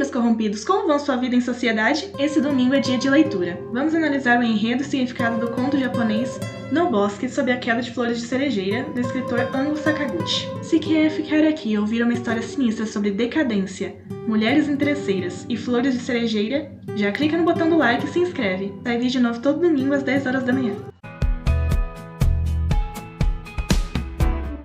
meus corrompidos, como vão sua vida em sociedade? Esse domingo é dia de leitura. Vamos analisar o enredo e significado do conto japonês No Bosque sob a Queda de Flores de Cerejeira, do escritor Ango Sakaguchi. Se quer ficar aqui e ouvir uma história sinistra sobre decadência, mulheres interesseiras e flores de cerejeira, já clica no botão do like e se inscreve. Sai vídeo novo todo domingo às 10 horas da manhã.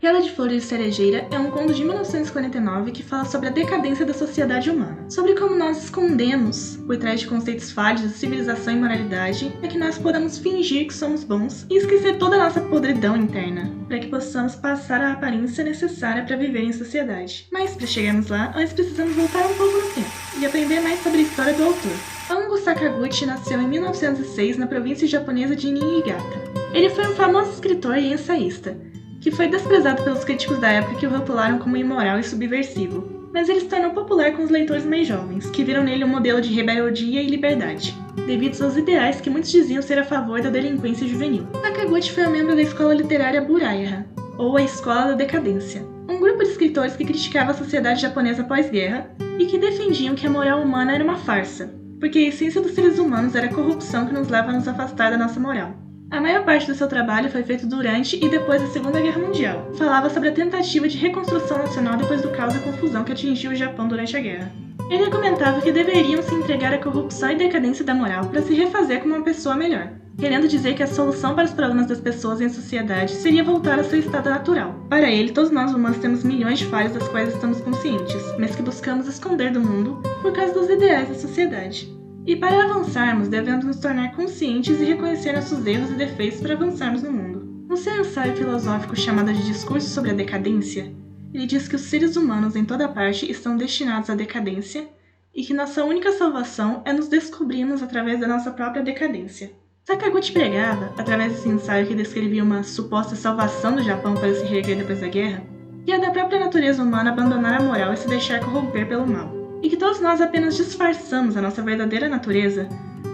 Queda de Flores de Cerejeira é um conto de 1949 que fala sobre a decadência da sociedade humana, sobre como nós escondemos, por trás de conceitos falhos de civilização e moralidade, para que nós podamos fingir que somos bons e esquecer toda a nossa podridão interna, para que possamos passar a aparência necessária para viver em sociedade. Mas para chegarmos lá, nós precisamos voltar um pouco no tempo e aprender mais sobre a história do autor. Ango Sakaguchi nasceu em 1906 na província japonesa de Niigata. Ele foi um famoso escritor e ensaísta, que foi desprezado pelos críticos da época que o rotularam como imoral e subversivo. Mas ele se tornou popular com os leitores mais jovens, que viram nele um modelo de rebeldia e liberdade, devido aos ideais que muitos diziam ser a favor da delinquência juvenil. Sakaguchi foi um membro da escola literária Buraiha, ou a Escola da Decadência, um grupo de escritores que criticava a sociedade japonesa pós-guerra e que defendiam que a moral humana era uma farsa, porque a essência dos seres humanos era a corrupção que nos leva a nos afastar da nossa moral. A maior parte do seu trabalho foi feito durante e depois da Segunda Guerra Mundial. Falava sobre a tentativa de reconstrução nacional depois do caos e confusão que atingiu o Japão durante a guerra. Ele argumentava que deveriam se entregar à corrupção e decadência da moral para se refazer como uma pessoa melhor, querendo dizer que a solução para os problemas das pessoas em sociedade seria voltar ao seu estado natural. Para ele, todos nós humanos temos milhões de falhas das quais estamos conscientes, mas que buscamos esconder do mundo por causa dos ideais da sociedade. E para avançarmos, devemos nos tornar conscientes e reconhecer nossos erros e defeitos para avançarmos no mundo. No seu ensaio filosófico chamado de Discurso sobre a Decadência, ele diz que os seres humanos em toda parte estão destinados à decadência e que nossa única salvação é nos descobrirmos através da nossa própria decadência. Sakaguchi pregava, através desse ensaio que descrevia uma suposta salvação do Japão para se reerguer depois da guerra, que é da própria natureza humana abandonar a moral e se deixar corromper pelo mal. E que todos nós apenas disfarçamos a nossa verdadeira natureza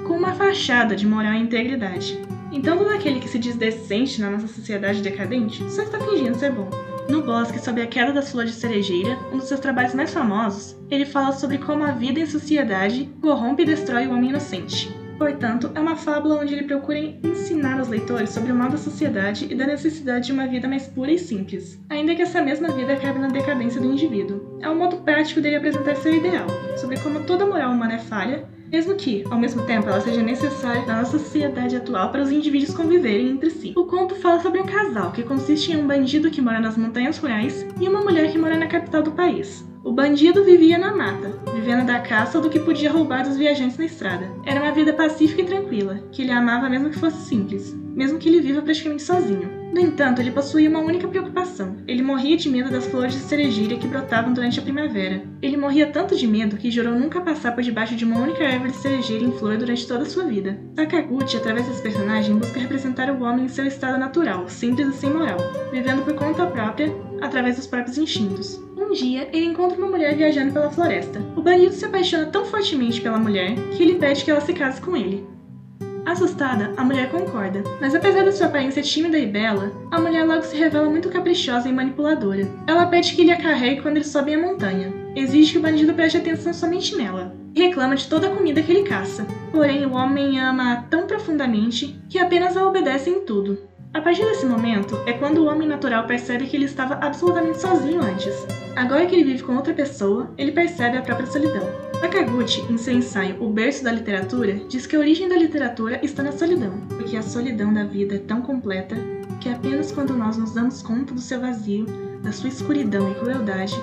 com uma fachada de moral e integridade. Então todo aquele que se diz decente na nossa sociedade decadente só está fingindo ser bom. No Bosque sob a Queda das Flores de Cerejeira, um dos seus trabalhos mais famosos, ele fala sobre como a vida em sociedade corrompe e destrói o homem inocente. Portanto, é uma fábula onde ele procura ensinar os leitores sobre o mal da sociedade e da necessidade de uma vida mais pura e simples, ainda que essa mesma vida acabe na decadência do indivíduo. É um modo prático dele apresentar seu ideal, sobre como toda moral humana é falha, mesmo que, ao mesmo tempo, ela seja necessária na nossa sociedade atual para os indivíduos conviverem entre si. O conto fala sobre um casal que consiste em um bandido que mora nas montanhas rurais e uma mulher que mora na capital do país. O bandido vivia na mata, vivendo da caça ou do que podia roubar dos viajantes na estrada. Era uma vida pacífica e tranquila, que ele amava mesmo que fosse simples, mesmo que ele viva praticamente sozinho. No entanto, ele possuía uma única preocupação. Ele morria de medo das flores de cerejeira que brotavam durante a primavera. Ele morria tanto de medo que jurou nunca passar por debaixo de uma única árvore de cerejeira em flor durante toda a sua vida. Sakaguchi, através desse personagem, busca representar o homem em seu estado natural, simples e sem moral, vivendo por conta própria, através dos próprios instintos. Um dia, ele encontra uma mulher viajando pela floresta. O bandido se apaixona tão fortemente pela mulher que ele pede que ela se case com ele. Assustada, a mulher concorda, mas apesar da sua aparência tímida e bela, a mulher logo se revela muito caprichosa e manipuladora. Ela pede que ele a carregue quando eles sobem a montanha, exige que o bandido preste atenção somente nela, e reclama de toda a comida que ele caça. Porém, o homem ama-a tão profundamente que apenas a obedece em tudo. A partir desse momento, é quando o homem natural percebe que ele estava absolutamente sozinho antes. Agora que ele vive com outra pessoa, ele percebe a própria solidão. Sakaguchi, em seu ensaio O Berço da Literatura, diz que a origem da literatura está na solidão, porque a solidão da vida é tão completa que apenas quando nós nos damos conta do seu vazio, da sua escuridão e crueldade,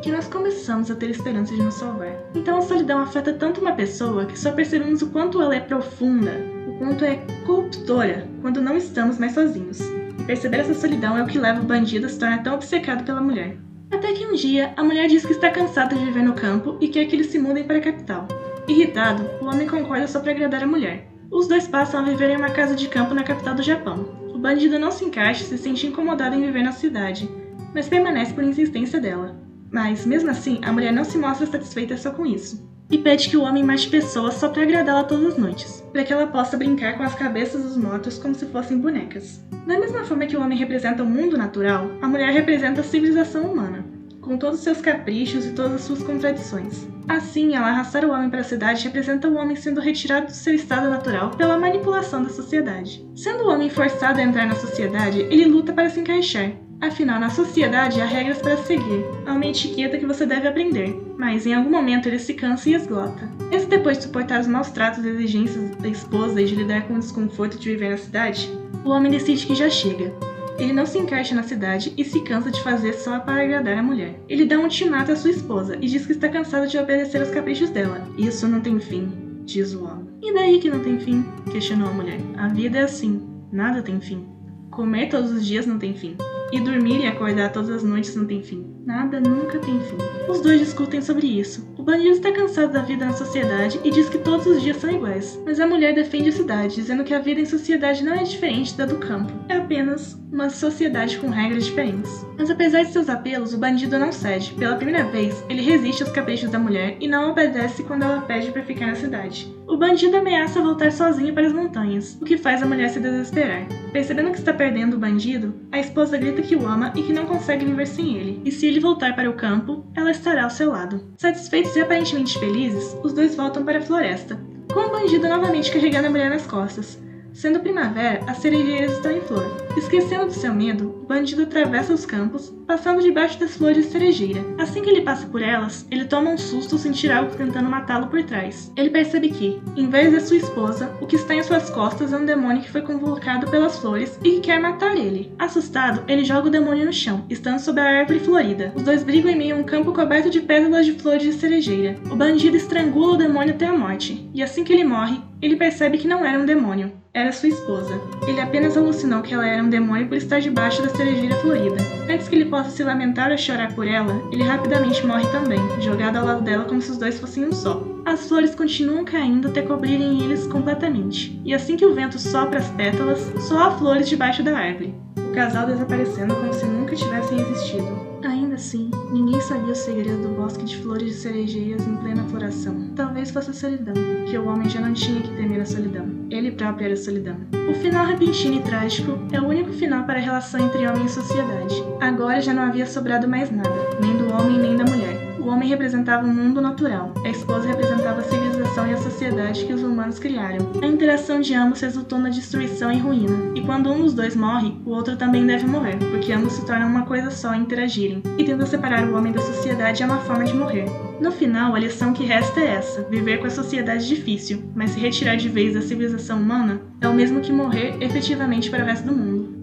que nós começamos a ter esperança de nos salvar. Então a solidão afeta tanto uma pessoa que só percebemos o quanto ela é profunda, o quanto é corruptora quando não estamos mais sozinhos. E perceber essa solidão é o que leva o bandido a se tornar tão obcecado pela mulher. Até que um dia, a mulher diz que está cansada de viver no campo e quer que eles se mudem para a capital. Irritado, o homem concorda só para agradar a mulher. Os dois passam a viver em uma casa de campo na capital do Japão. O bandido não se encaixa e se sente incomodado em viver na cidade, mas permanece por insistência dela. Mas, mesmo assim, a mulher não se mostra satisfeita só com isso, e pede que o homem mate pessoas só para agradá-la todas as noites, para que ela possa brincar com as cabeças dos mortos como se fossem bonecas. Da mesma forma que o homem representa o mundo natural, a mulher representa a civilização humana, com todos os seus caprichos e todas as suas contradições. Assim, ela arrastar o homem para a cidade representa o homem sendo retirado do seu estado natural pela manipulação da sociedade. Sendo o homem forçado a entrar na sociedade, ele luta para se encaixar. Afinal, na sociedade há regras para seguir, há uma etiqueta que você deve aprender, mas em algum momento ele se cansa e esgota. Esse depois de suportar os maus tratos e exigências da esposa e de lidar com o desconforto de viver na cidade, o homem decide que já chega. Ele não se encaixa na cidade e se cansa de fazer só para agradar a mulher. Ele dá um ultimato à sua esposa e diz que está cansado de obedecer aos caprichos dela. Isso não tem fim, diz o homem. E daí que não tem fim? Questionou a mulher. A vida é assim, nada tem fim. Comer todos os dias não tem fim. E dormir e acordar todas as noites não tem fim. Nada nunca tem fim. Os dois discutem sobre isso. O bandido está cansado da vida na sociedade e diz que todos os dias são iguais. Mas a mulher defende a cidade, dizendo que a vida em sociedade não é diferente da do campo. É apenas uma sociedade com regras diferentes. Mas apesar de seus apelos, o bandido não cede. Pela primeira vez, ele resiste aos caprichos da mulher e não obedece quando ela pede para ficar na cidade. O bandido ameaça voltar sozinho para as montanhas, o que faz a mulher se desesperar. Percebendo que está perdendo o bandido, a esposa grita que o ama e que não consegue viver sem ele, e se ele voltar para o campo, ela estará ao seu lado. Satisfeitos e aparentemente felizes, os dois voltam para a floresta, com o bandido novamente carregando a mulher nas costas. Sendo primavera, as cerejeiras estão em flor. Esquecendo do seu medo, o bandido atravessa os campos, passando debaixo das flores de cerejeira. Assim que ele passa por elas, ele toma um susto ao sentir algo tentando matá-lo por trás. Ele percebe que, em vez da sua esposa, o que está em suas costas é um demônio que foi convocado pelas flores e que quer matar ele. Assustado, ele joga o demônio no chão, estando sob a árvore florida. Os dois brigam em meio a um campo coberto de pétalas de flores de cerejeira. O bandido estrangula o demônio até a morte, e assim que ele morre, ele percebe que não era um demônio. Era sua esposa. Ele apenas alucinou que ela era um demônio por estar debaixo da cerejeira florida. Antes que ele possa se lamentar ou chorar por ela, ele rapidamente morre também, jogado ao lado dela como se os dois fossem um só. As flores continuam caindo até cobrirem eles completamente. E assim que o vento sopra as pétalas, só há flores debaixo da árvore. O casal desaparecendo como se nunca tivessem existido. Ainda assim, ninguém sabia o segredo do bosque de flores de cerejeiras em plena floração. Talvez fosse a solidão, que o homem já não tinha que temer a solidão. Ele próprio era a solidão. O final repentino e trágico é o único final para a relação entre homem e sociedade. Agora já não havia sobrado mais nada, nem do homem nem da mulher. O homem representava o mundo natural, a esposa representava a civilização e a sociedade que os humanos criaram. A interação de ambos resultou na destruição e ruína, e quando um dos dois morre, o outro também deve morrer, porque ambos se tornam uma coisa só ao interagirem. E tentar separar o homem da sociedade é uma forma de morrer. No final, a lição que resta é essa: viver com a sociedade é difícil, mas se retirar de vez da civilização humana é o mesmo que morrer efetivamente para o resto do mundo.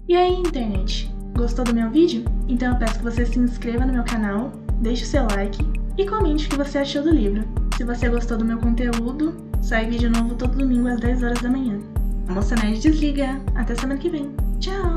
E aí, internet? Gostou do meu vídeo? Então eu peço que você se inscreva no meu canal, deixe o seu like e comente o que você achou do livro. Se você gostou do meu conteúdo, sai vídeo novo todo domingo às 10 horas da manhã. A Moça Nerd desliga. Até semana que vem. Tchau!